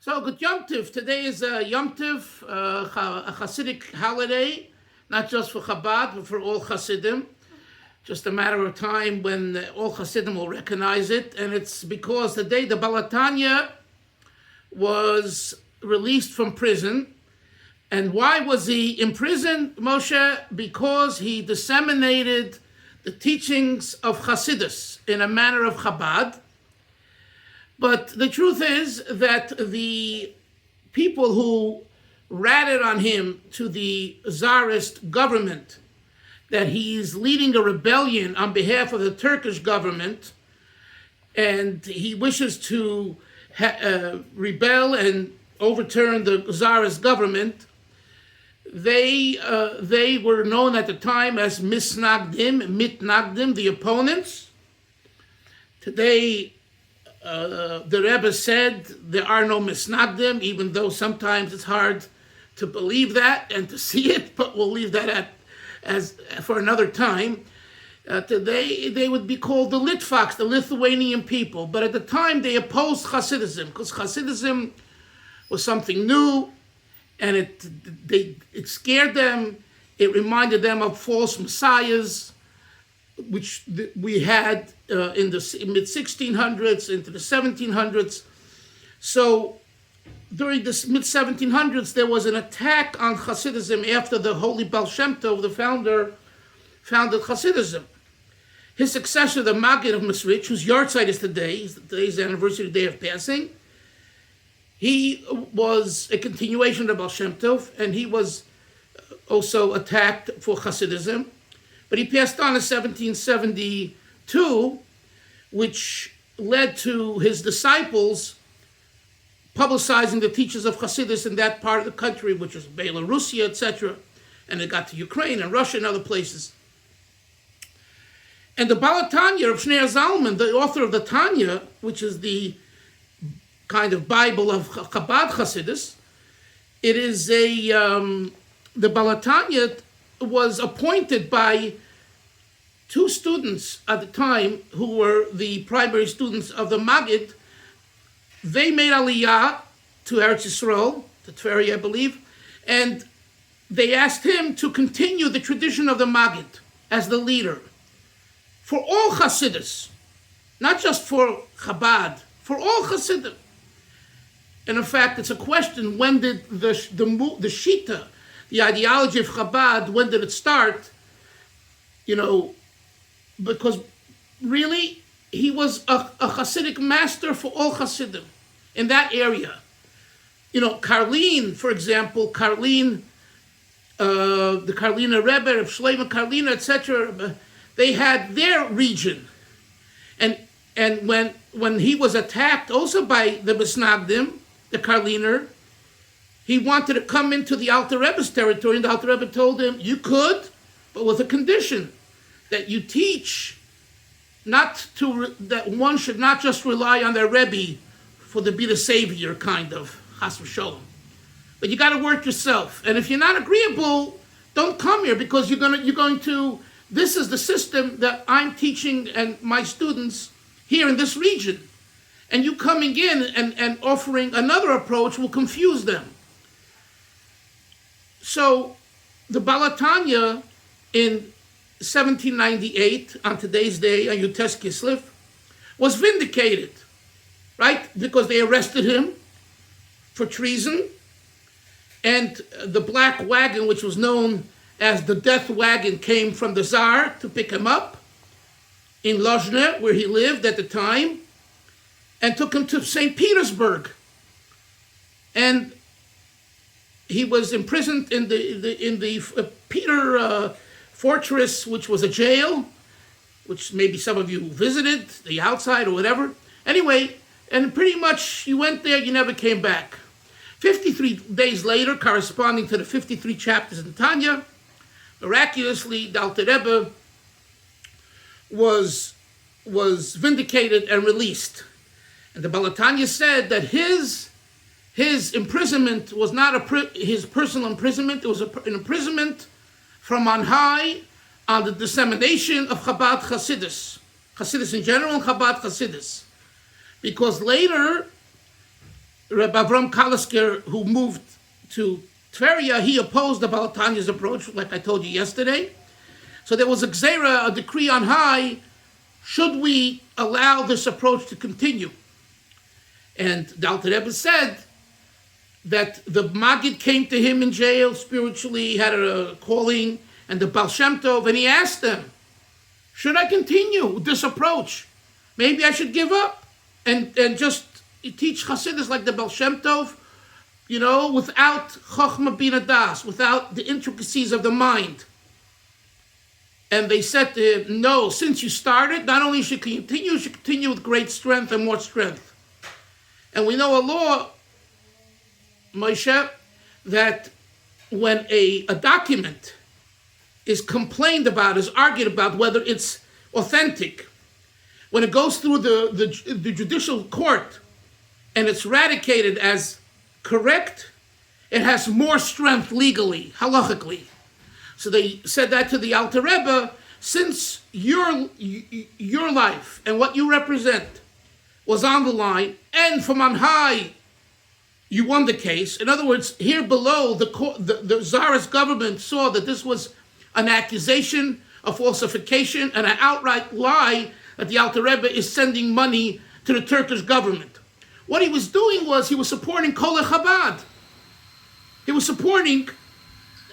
So, good Yom Tiv. Today is Yom Tiv, a Hasidic holiday, not just for Chabad, but for all Hasidim. Just a matter of time when all Hasidim will recognize it. And it's because the day the Balatanya was released from prison. And why was he imprisoned, Moshe? Because he disseminated the teachings of Hasidus in a manner of Chabad. But the truth is that the people who ratted on him to the Tsarist government, that he's leading a rebellion on behalf of the Turkish government, and he wishes to rebel and overturn the Tsarist government, they were known at the time as mitnagdim, the opponents. Today, the Rebbe said there are no misnagdim, even though sometimes it's hard to believe that and to see it, but we'll leave that as for another time. Today they would be called the Litvaks, the Lithuanian people, but at the time they opposed Hasidism because Hasidism was something new, and it scared them. It reminded them of false messiahs, which we had in the mid-1600s into the 1700s. So during the mid-1700s, there was an attack on Hasidism after the holy Baal Shem Tov, the founder, founded Hasidism. His successor, the Maggid of Mesrich, whose yahrzeit is today, today's anniversary day of passing, he was a continuation of Baal Shem Tov, and he was also attacked for Hasidism. But he passed on in 1772, which led to his disciples publicizing the teachings of Hasidus in that part of the country, which is Belarusia, etc. And it got to Ukraine and Russia and other places. And the Balatanya of Shneur Zalman, the author of the Tanya, which is the kind of Bible of Chabad Hasidus, it is the Balatanya was appointed by two students at the time who were the primary students of the Maggid. They made Aliyah to Eretz Yisrael, to Tveri, I believe, and they asked him to continue the tradition of the Maggid as the leader for all Hasidus, not just for Chabad, for all Hasidim. And in fact, it's a question: when did the Shita, the ideology of Chabad, when did it start? Because really, he was a Hasidic master for all Hasidim in that area. Karlin, for example, the Karliner Rebbe, of Shlomo Karliner, etc., they had their region. And when he was attacked also by the Misnagdim, the Karliner, he wanted to come into the Alter Rebbe's territory, and the Alter Rebbe told him, you could, but with a condition, that you teach that one should not just rely on their Rebbe to be the savior, kind of, chas v'sholom. But you got to work yourself. And if you're not agreeable, don't come here, because you're going to, this is the system that I'm teaching and my students here in this region. And you coming in and offering another approach will confuse them. So the Balatanya in 1798, on today's day, on Yutes Kislev, was vindicated, right? Because they arrested him for treason, and the black wagon, which was known as the death wagon, came from the Tsar to pick him up in Lozhne, where he lived at the time, and took him to St. Petersburg. And he was imprisoned in the Peter fortress, which was a jail, which maybe some of you visited, the outside or whatever. Anyway, and pretty much you went there, you never came back. 53 days later, corresponding to the 53 chapters in Tanya, miraculously, the Alter Rebbe was vindicated and released. And the Balatanya said that his imprisonment was not his personal imprisonment, it was an imprisonment from on high on the dissemination of Chabad Hasidus in general and Chabad Hasidus. Because later Rabbi Avram Kalisker, who moved to Tveria, he opposed the Baal Tanya's approach, like I told you yesterday. So there was a gzera, a decree on high, should we allow this approach to continue? And the Alter Rebbe said that the Maggid came to him in jail spiritually, he had a calling, and the Baal Shem Tov, and he asked them, should I continue with this approach? Maybe I should give up and just teach Hasidus like the Baal Shem Tov, without Chochma Bina Das, without the intricacies of the mind. And they said to him, no, since you started, not only should you should continue with great strength and more strength. And we know a law, Moshe, that when a document is complained about, is argued about whether it's authentic, when it goes through the judicial court and it's ratified as correct, it has more strength legally, halachically. So they said that to the Alter Rebbe, since your life and what you represent was on the line, and from on high you won the case. In other words, here below, the Tsarist government saw that this was an accusation, a falsification, and an outright lie that the Alter Rebbe is sending money to the Turkish government. What he was doing was he was supporting Kolel Chabad. He was supporting,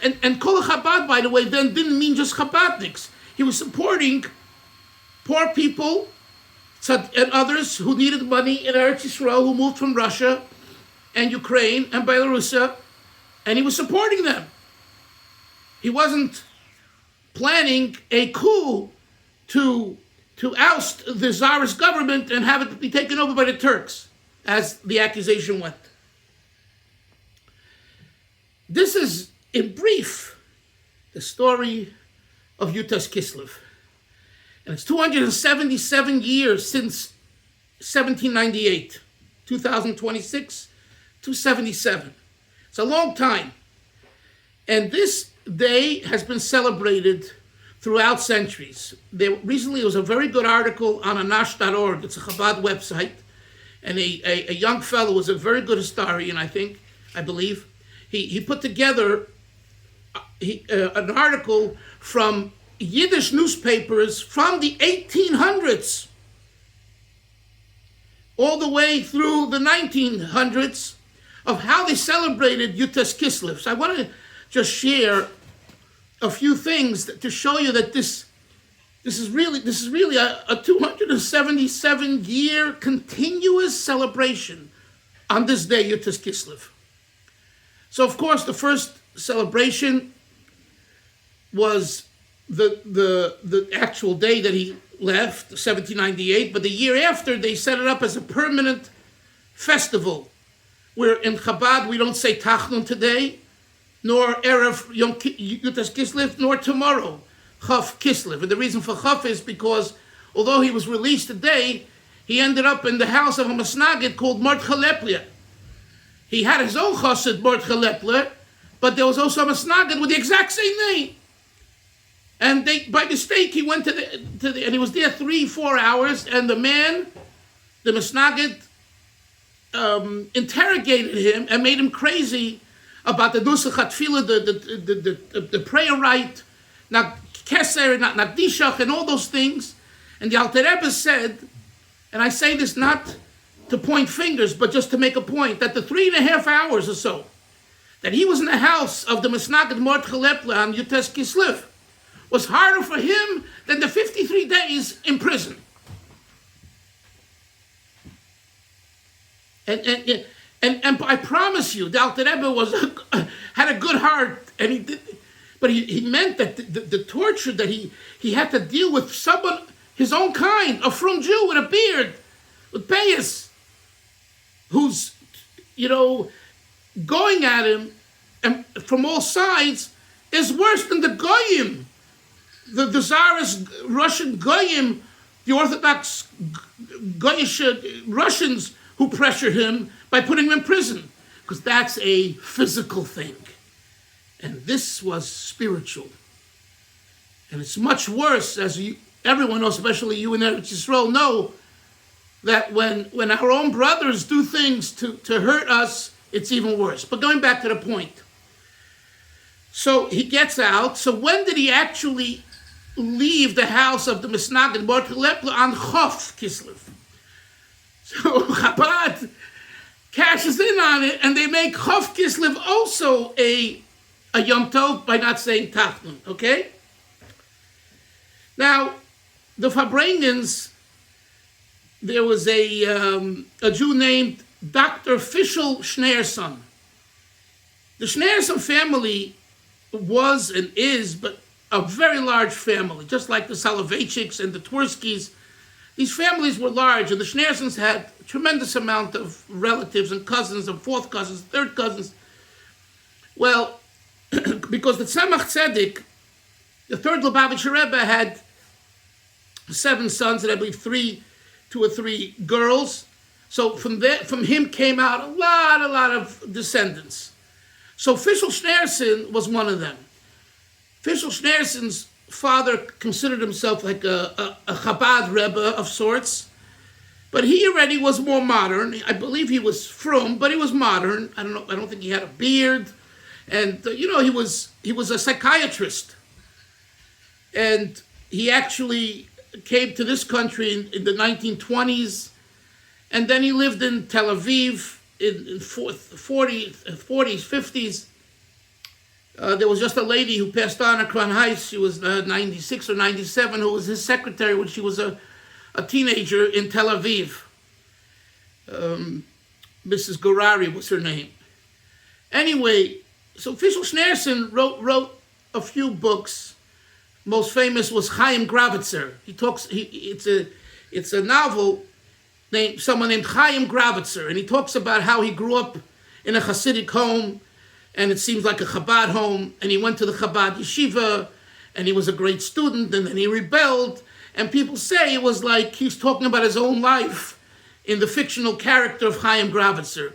and Kolel Chabad, by the way, then didn't mean just Chabadniks. He was supporting poor people and others who needed money in Eretz Yisrael, who moved from Russia and Ukraine and Belarus, and he was supporting them. He wasn't planning a coup to oust the Tsarist government and have it be taken over by the Turks, as the accusation went. This is, in brief, the story of Yutas Kislev. And it's 277 years since 1798, 2026, 277. It's a long time. And this day has been celebrated throughout centuries. Recently, there was a very good article on anash.org. It's a Chabad website. And a young fellow was a very good historian, I believe. He put together an article from Yiddish newspapers from the 1800s all the way through the 1900s of how they celebrated Yutas Kislev. So I want to just share a few things to show you that this is really a 277-year continuous celebration on this day, Yutas Kislev. So of course the first celebration was the actual day that he left, 1798, but the year after they set it up as a permanent festival, where in Chabad we don't say Tachnun today, nor Erev Yutas Kislev, nor tomorrow, Chaf Kislev. And the reason for Chaf is because although he was released today, he ended up in the house of a Masnagid called Mordechai Lepler. He had his own chassid, Mordechai Lepler, but there was also a Masnagid with the exact same name. And by mistake, he went to the and he was there 3-4 hours, and the Masnagid, interrogated him and made him crazy about the Nusach HaTfilah, the prayer rite, not Keser, not Dishach, and all those things. And the Alter Rebbe said, and I say this not to point fingers, but just to make a point, that the 3.5 hours or so that he was in the house of the Masnagid Mordechai Lepler on Yutas Kislev was harder for him than the 53 days in prison. And I promise you, the Alter Rebbe had a good heart, and he meant that the torture that he had to deal with someone his own kind, a frum Jew with a beard, with payas, who's going at him and from all sides, is worse than the goyim, the Tsarist Russian goyim, the Orthodox Goyish Russians who pressured him by putting him in prison, because that's a physical thing. And this was spiritual. And it's much worse, as everyone knows, especially you in Eretz Yisrael know, that when our own brothers do things to hurt us, it's even worse. But going back to the point. So he gets out. So when did he actually leave the house of the Misnagid on Chof Kislev? So Chabad cashes in on it, and they make Chof Kislev also a Yom Tov by not saying Tachnun, okay? Now, the Farbrengens, there was a Jew named Dr. Fischl Schneerson. The Schneerson family was and is, but a very large family, just like the Soloveitchiks and the Twerskys. These families were large, and the Schneersons had a tremendous amount of relatives and cousins and fourth cousins, third cousins. Well, because the Tzemach Tzedek, the third Lubavitcher Rebbe, had 7 sons, and I believe 2 or 3 girls. So from him came out a lot of descendants. So Fischl Schneerson was one of them. Fischl Schneerson's father considered himself like a Chabad Rebbe of sorts, but he already was more modern. I believe he was frum, but he was modern. I don't think he had a beard, and he was a psychiatrist, and he actually came to this country in the 1920s, and then he lived in Tel Aviv in 40s, 50s. There was just a lady who passed on at Crown Heights. She was 96 or 97, who was his secretary when she was a teenager in Tel Aviv. Mrs. Gorari was her name. Anyway, so Fischl Schneerson wrote a few books. Most famous was Chaim Gravitzer. It's a novel someone named Chaim Gravitzer, and he talks about how he grew up in a Hasidic home, and it seems like a Chabad home, and he went to the Chabad yeshiva, and he was a great student, and then he rebelled, and people say it was like he's talking about his own life in the fictional character of Chaim Gravitzer.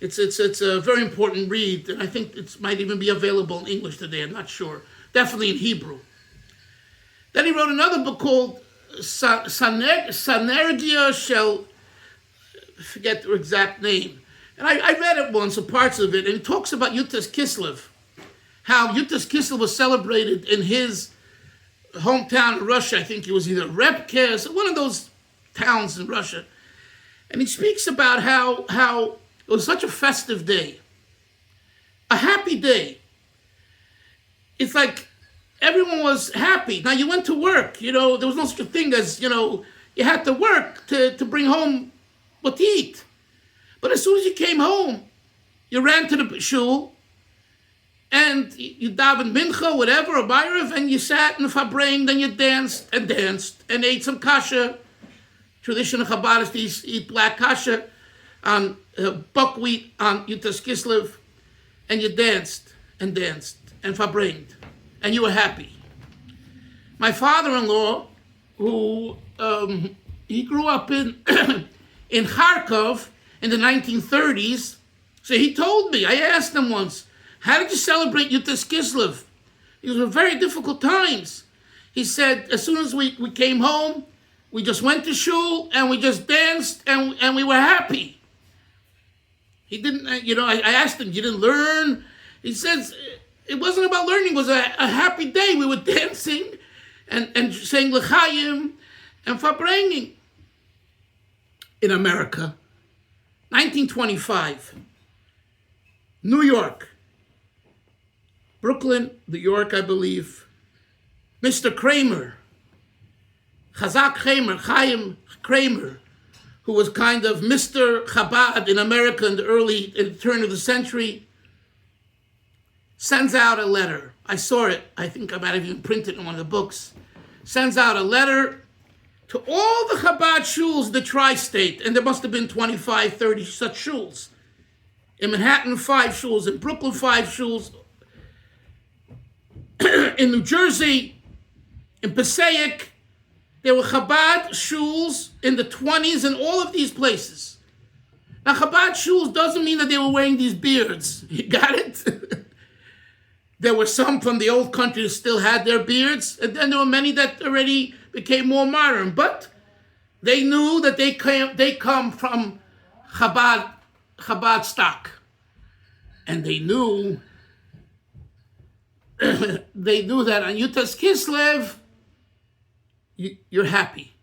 It's a very important read, and I think it might even be available in English today, I'm not sure. Definitely in Hebrew. Then he wrote another book called Sanergia Shel, I forget the exact name. And I read it once, or parts of it, and he talks about Yutas Kislev, how Yutas Kislev was celebrated in his hometown in Russia. I think it was either Repke, one of those towns in Russia. And he speaks about how it was such a festive day, a happy day. It's like everyone was happy. Now you went to work, there was no such a thing as, you had to work to bring home what to eat. But as soon as you came home, you ran to the shul, and you davened mincha, whatever, or bayrav, and you sat in the Farbrengen, then you danced, and ate some kasha. Tradition of Chabad is to eat black kasha on buckwheat on Yutas Kislev, and you danced, and Farbrengen, and you were happy. My father-in-law, who he grew up in in Kharkov in the 1930s, so he told me, I asked him once, how did you celebrate Yutas Kislev? These were very difficult times. He said, as soon as we came home, we just went to shul and we just danced and we were happy. He didn't, I asked him, you didn't learn? He says, it wasn't about learning, it was a happy day. We were dancing and saying L'chaim and Farbrengen. In America, 1925, New York, Brooklyn, New York, I believe, Mr. Kramer, Chazak Kramer, Chaim Kramer, who was kind of Mr. Chabad in America in the turn of the century, sends out a letter. I saw it. I think I might have even printed it in one of the books. Sends out a letter to all the Chabad shuls, the tri-state, and there must have been 25, 30 such shuls. In Manhattan, 5 shuls. In Brooklyn, 5 shuls. In New Jersey, in Passaic, there were Chabad shuls in the 20s in all of these places. Now, Chabad shuls doesn't mean that they were wearing these beards. You got it? There were some from the old country that still had their beards, and then there were many that already became more modern. But They knew that they come from Chabad stock. And they knew that on Yutas Kislev, you're happy.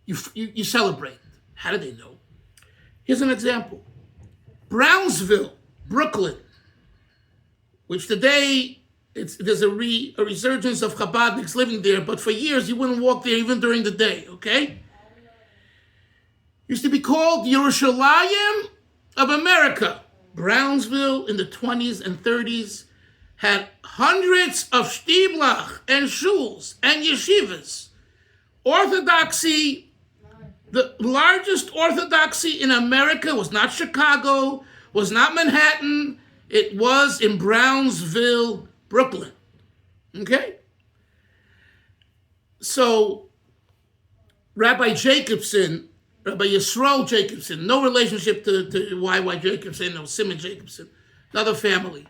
You celebrate. How did they know? Here's an example. Brownsville, Brooklyn, which today there's a resurgence of Chabadniks living there, but for years you wouldn't walk there even during the day, okay? Used to be called Yerushalayim of America. Brownsville in the 20s and 30s had hundreds of shtiblach and shuls and yeshivas. Orthodoxy, the largest orthodoxy in America was not Chicago, was not Manhattan, it was in Brownsville, Brooklyn. Okay? So, Rabbi Yisrael Jacobson, no relationship to Y.Y. Jacobson, no Simon Jacobson, another family.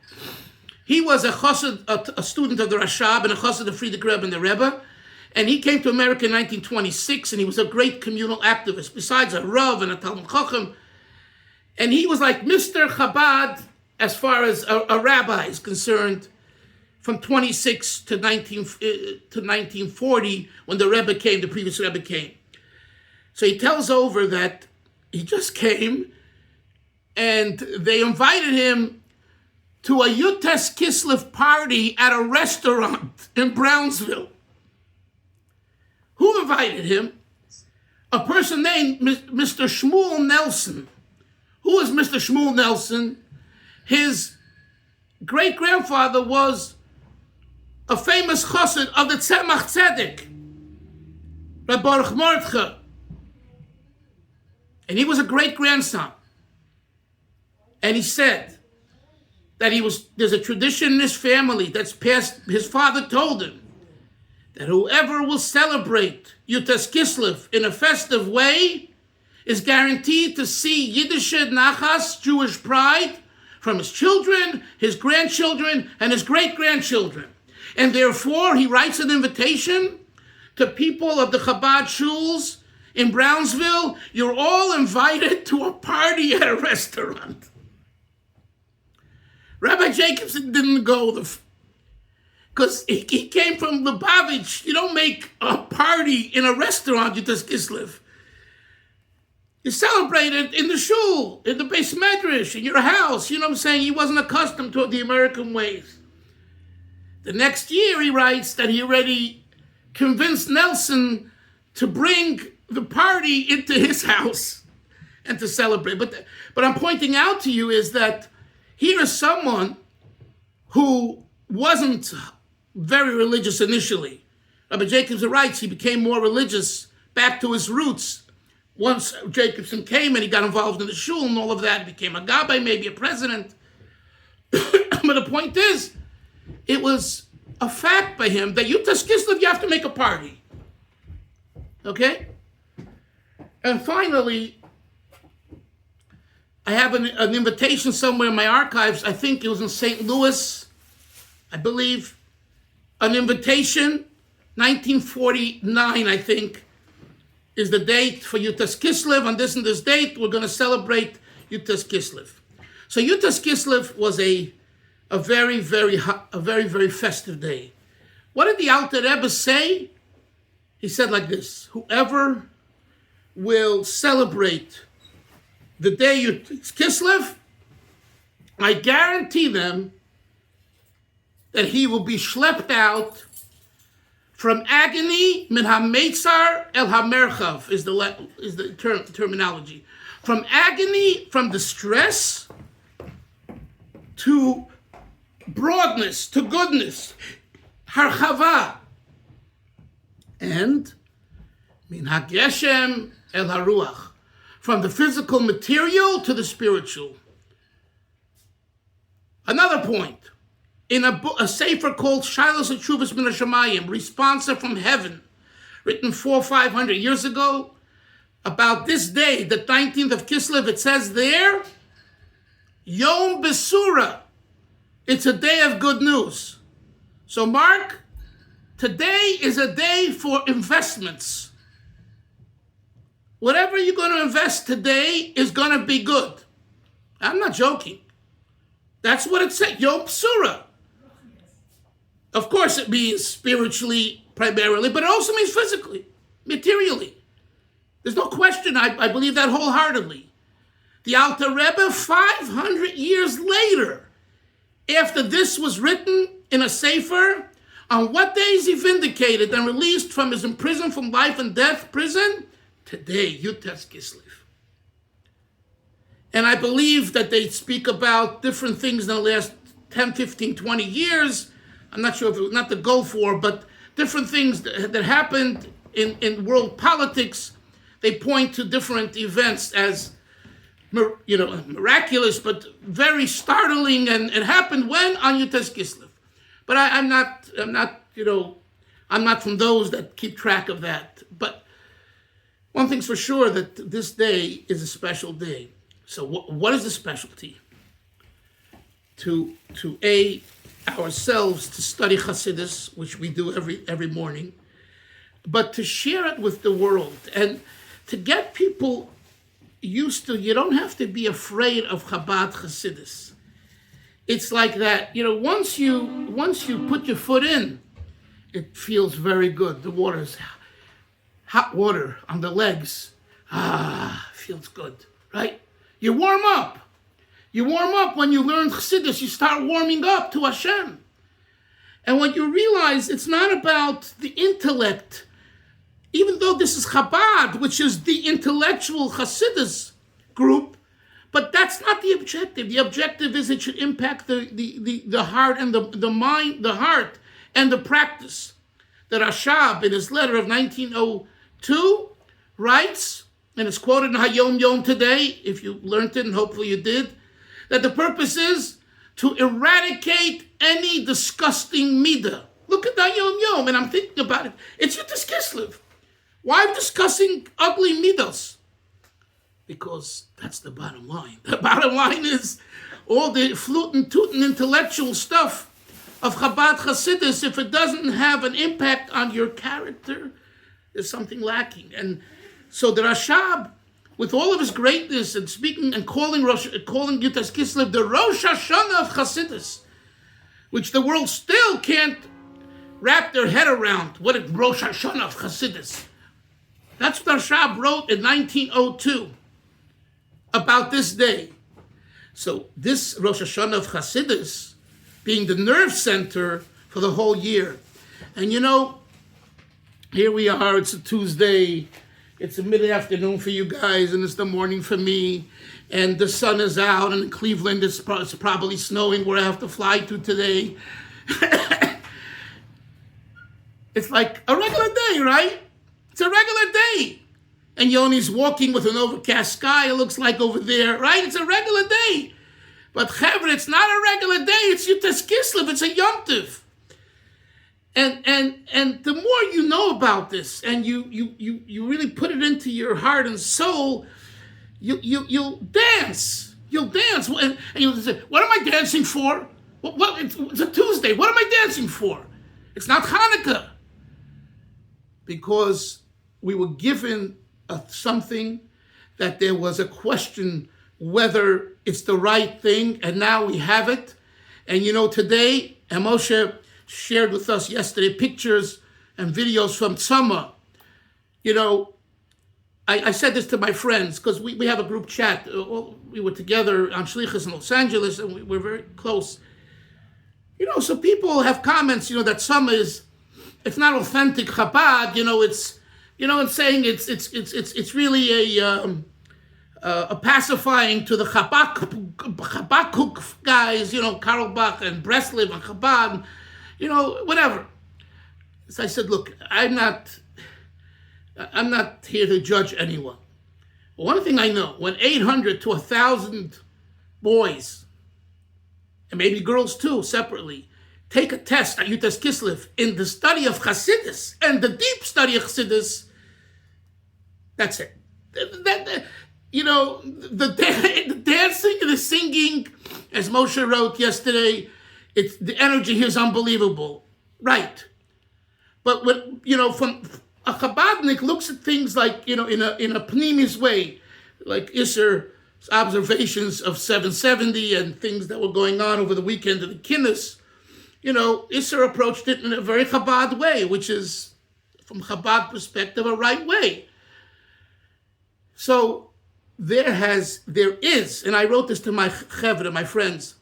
He was a chassid, a student of the Rashab and a chassid of Friedrich Rebbe and the Rebbe, and he came to America in 1926, and he was a great communal activist, besides a Rav and a Talmud Chacham, and he was like Mr. Chabad as far as a rabbi is concerned, from 26 to 1940, when the Rebbe came, the previous Rebbe came. So he tells over that he just came and they invited him to a Yutas Kislev party at a restaurant in Brownsville. Who invited him? A person named Mr. Shmuel Nelson. Who is Mr. Shmuel Nelson? His great-grandfather was a famous chassid of the Tzemach Tzedek, Rabbi Baruch Mordechai. And he was a great-grandson. And he said that there's a tradition in his family that's passed, his father told him, that whoever will celebrate Yutas Kislev in a festive way is guaranteed to see Yiddish Nachas, Jewish pride, from his children, his grandchildren, and his great-grandchildren. And therefore, he writes an invitation to people of the Chabad shuls in Brownsville. You're all invited to a party at a restaurant. Rabbi Jacobson didn't go because he came from Lubavitch. You don't make a party in a restaurant, Yutas Kislev. You celebrate it in the shul, in the Beis Medrash, in your house. You know what I'm saying? He wasn't accustomed to the American ways. The next year, he writes that he already convinced Nelson to bring the party into his house and to celebrate. But I'm pointing out to you is that here is someone who wasn't very religious initially. Rabbi Jacobson writes he became more religious, back to his roots. Once Jacobson came and he got involved in the shul and all of that, became a gabbai, maybe a president. But the point is, it was a fact by him that Yutas Kislev, you have to make a party. Okay? And finally, I have an invitation somewhere in my archives. I think it was in St. Louis, I believe. An invitation, 1949, I think, is the date for Yutas Kislev. On this and this date, we're going to celebrate Yutas Kislev. So Yutas Kislev was a very, very festive day. What did the Alter Rebbe say? He said like this: whoever will celebrate the day Yutas Kislev, I guarantee them that he will be schlepped out from agony, min ha-meitzar el ha-merchav is the terminology. From agony, from distress, to broadness, to goodness, harchava, and min ha-geshem el ha-ruach, from the physical material to the spiritual. Another point. In a sefer called Shilos and Shuvas Min HaShamayim, Responsa from Heaven, written 400 or 500 years ago, about this day, the 19th of Kislev, it says there, Yom Besura, it's a day of good news. So Mark, today is a day for investments. whatever you're going to invest today is going to be good. I'm not joking. That's what it said. Yom Psura. Of course, it means spiritually primarily, but it also means physically, materially. There's no question. I believe that wholeheartedly. The Alter Rebbe, 500 years later, after this was written in a sefer, on what days he vindicated and released from his imprisonment from life and death prison? Today, Yutes Kislev. And I believe that they speak about different things in the last 10, 15, 20 years. I'm not sure if it was not the goal for, but different things that happened in world politics. They point to different events as, miraculous, but very startling, and it happened when? On Yutes Kislev. But I'm not from those that keep track of that. But one thing's for sure, that this day is a special day. So what is the specialty? To ourselves to study Hasidus, which we do every morning, but to share it with the world and to get people used to. You don't have to be afraid of Chabad Hasidus. It's like that, once you put your foot in, it feels very good. The water's hot water on the legs. Feels good, right? You warm up. You warm up when you learn Chassidus. You start warming up to Hashem. And when you realize it's not about the intellect, even though this is Chabad, which is the intellectual Chassidus group, but that's not the objective. The objective is it should impact the heart and the mind, the heart and the practice. That Rashab, in his letter of 1902, writes, and it's quoted in Hayom Yom today, if you learned it, and hopefully you did, that the purpose is to eradicate any disgusting midah. Look at Hayom Yom, and I'm thinking about it. It's Yutes Kislev. Why I'm discussing ugly midos? Because that's the bottom line. The bottom line is all the flutin' tootin' intellectual stuff of Chabad Hasidus, if it doesn't have an impact on your character, there's something lacking. And so the Rashab, with all of his greatness and speaking and calling Yutes Kislev the Rosh Hashanah of Hasidus, which the world still can't wrap their head around, what is Rosh Hashanah of Hasidus. That's what Rashab wrote in 1902 about this day. So this Rosh Hashanah of Hasidus being the nerve center for the whole year. And here we are, it's a Tuesday, it's a mid-afternoon for you guys, and it's the morning for me, and the sun is out, and in Cleveland it's probably snowing where I have to fly to today. It's like a regular day, right? It's a regular day. And Yoni's walking with an overcast sky, it looks like over there, right? It's a regular day. But Chevra, it's not a regular day, it's Yutes Kislev, it's a Yom Tov. And the more you know about this, and you really put it into your heart and soul, you'll dance. You'll dance. And you'll say, what am I dancing for? It's a Tuesday, what am I dancing for? It's not Hanukkah. Because we were given something that there was a question whether it's the right thing, and now we have it. And today, and Moshe shared with us yesterday pictures and videos from Tzama. I said this to my friends, because we have a group chat. We were together on Shlichus in Los Angeles, and we're very close. So people have comments, that Tzama it's not authentic Chabad, it's saying it's really a pacifying to the Chabakuk guys, Karl Bach and Breslev and Chabad, whatever. So I said, look, I'm not here to judge anyone. But one thing I know, when 800 to 1,000 boys, and maybe girls too, separately, take a test at Yutes Kislev in the study of Chassidus and the deep study of Chassidus, that's it. The dancing and the singing, as Moshe wrote yesterday, the energy here is unbelievable. Right. But from A Chabadnik looks at things like, in a pneumius way, like Isser's observations of 770 and things that were going on over the weekend of the Kinnis. Isser approached it in a very Chabad way, which is, from Chabad perspective, a right way. So there is, and I wrote this to my chevra, my friends,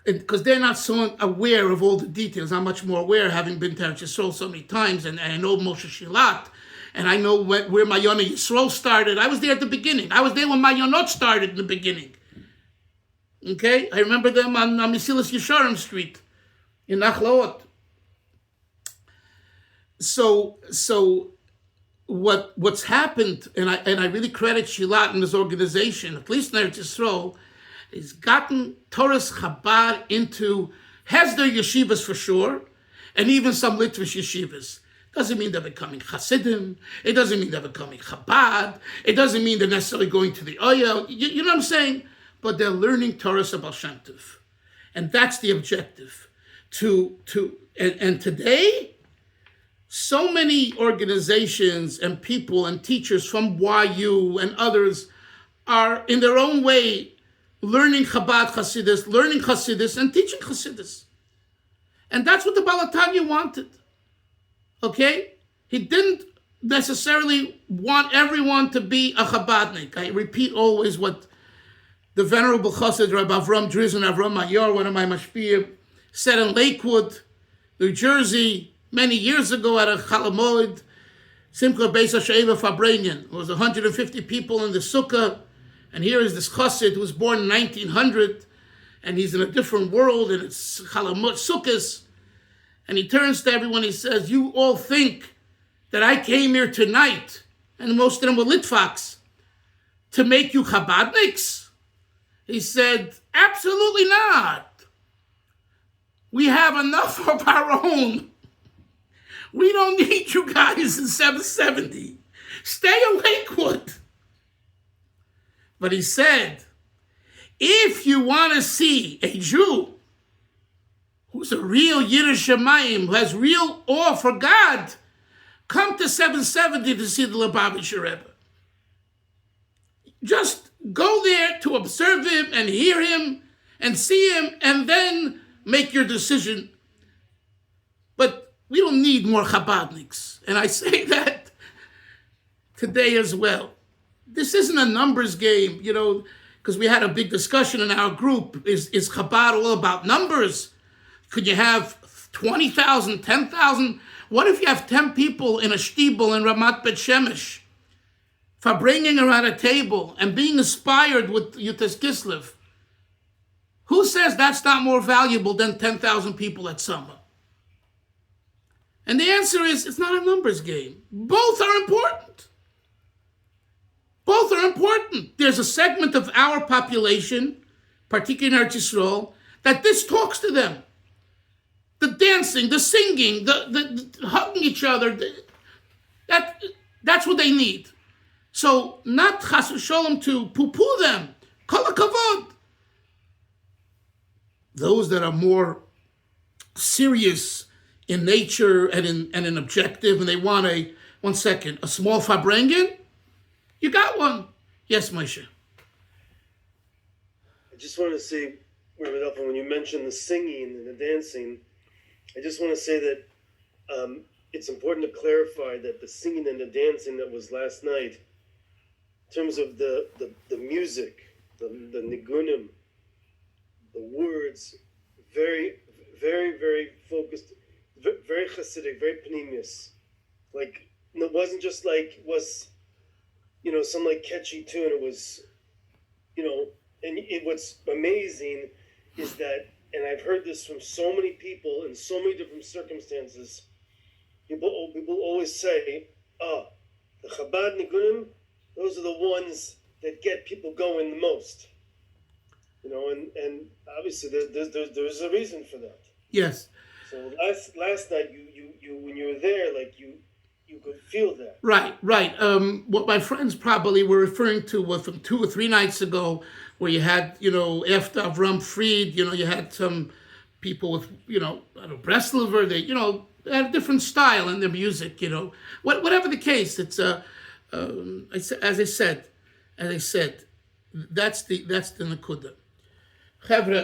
because they're not so aware of all the details. I'm much more aware, having been to Eretz Yisrael so many times, and I know Moshe Shilat, and I know where Mayona Yisrael started. I was there at the beginning. I was there when Mayonot started in the beginning. Okay? I remember them on Mesilas Yesharim Street in Nachlaot. So what's happened, and I really credit Shilat and his organization, at least in Eretz Yisrael, he's gotten Torah's Chabad into Hesder yeshivas for sure, and even some Litvish yeshivas. Doesn't mean they're becoming Hasidim. It doesn't mean they're becoming Chabad. It doesn't mean they're necessarily going to the Oyel. You know what I'm saying? But they're learning Torah's Baal Shem Tov. And that's the objective. And today, so many organizations and people and teachers from YU and others are in their own way learning Chabad Chassidus, and teaching Chassidus. And that's what the Baal HaTanya wanted. Okay? He didn't necessarily want everyone to be a Chabadnik. I repeat always what the Venerable Chassid Rabbi Avram Drizin Avram Mayor, one of my mashpiyim, said in Lakewood, New Jersey, many years ago at a Chalamoid, Simcha Beis HaSheva Farbrengen. There was 150 people in the sukkah, and here is this chassid who was born in 1900, and he's in a different world, and it's Chalamot Sukkahs. And he turns to everyone, he says, you all think that I came here tonight, and most of them were Litvaks, to make you Chabadniks? He said, absolutely not. We have enough of our own. We don't need you guys in 770. Stay in Lakewood. But he said, if you want to see a Jew who's a real Yiddish Shemayim, who has real awe for God, come to 770 to see the Lubavitcher Rebbe. Just go there to observe him and hear him and see him and then make your decision. But we don't need more Chabadniks. And I say that today as well. This isn't a numbers game, because we had a big discussion in our group. Is Chabad all about numbers? Could you have 20,000, 10,000? What if you have 10 people in a shtibel in Ramat Beit Shemesh, Farbrengen around a table and being inspired with Yutas Kislev? Who says that's not more valuable than 10,000 people at summer? And the answer is, it's not a numbers game. Both are important. Both are important. There's a segment of our population, particularly in Eretz Yisrael, that this talks to them. The dancing, the singing, the hugging each other, that's what they need. So not chas v'sholom to poo-poo them. Kol hakavod. Those that are more serious in nature and in objective, and they want a small Farbrengen, you got one. Yes, Moshe. I just want to say, Rabbi Dalfin, when you mentioned the singing and the dancing, I just want to say that it's important to clarify that the singing and the dancing that was last night, in terms of the music, the nigunim, the words, very, very, very focused, very Hasidic, very pneumius. Like, it wasn't just like, was, some like catchy tune. It was, and what's amazing is that, and I've heard this from so many people in so many different circumstances, people always say, the Chabad Nigunim, those are the ones that get people going the most. And obviously there's a reason for that. Yes. So last night you when you were there, like you could feel that. Right. What my friends probably were referring to was from 2 or 3 nights ago, where you had, after Avram Fried, you had some people with, Breslauer, they, They have a different style in their music, Whatever the case, it's as I said, that's the Nakuda. Chevra,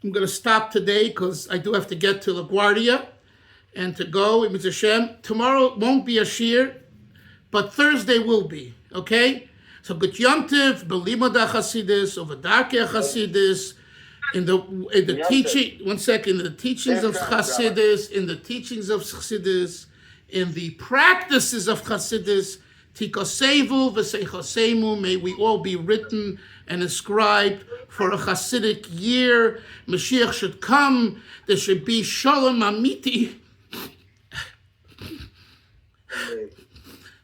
I'm going to stop today because I do have to get to LaGuardia and to go. It was Hashem. Tomorrow won't be a shir, but Thursday will be. Okay? So good Yom Tov, Belimod HaChasidus, over Darkei HaChasidus, in the teaching. 1 second. In the teachings of Chasidus, in the practices of Chasidus, Tikosevu v'seichosemu, may we all be written and inscribed for a Hasidic year. Mashiach should come. There should be Shalom Amiti.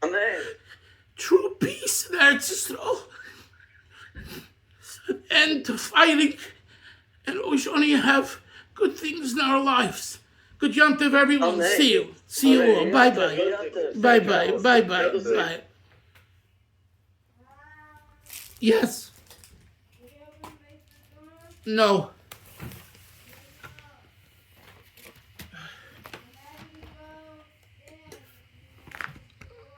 Amen. True peace in Eretz Yisrael. An end to fighting. And we should only have good things in our lives. Good Yom Tov, everyone. Amen. See you. See you all. Bye-bye. Bye-bye. Bye-bye. Bye. Yes. No.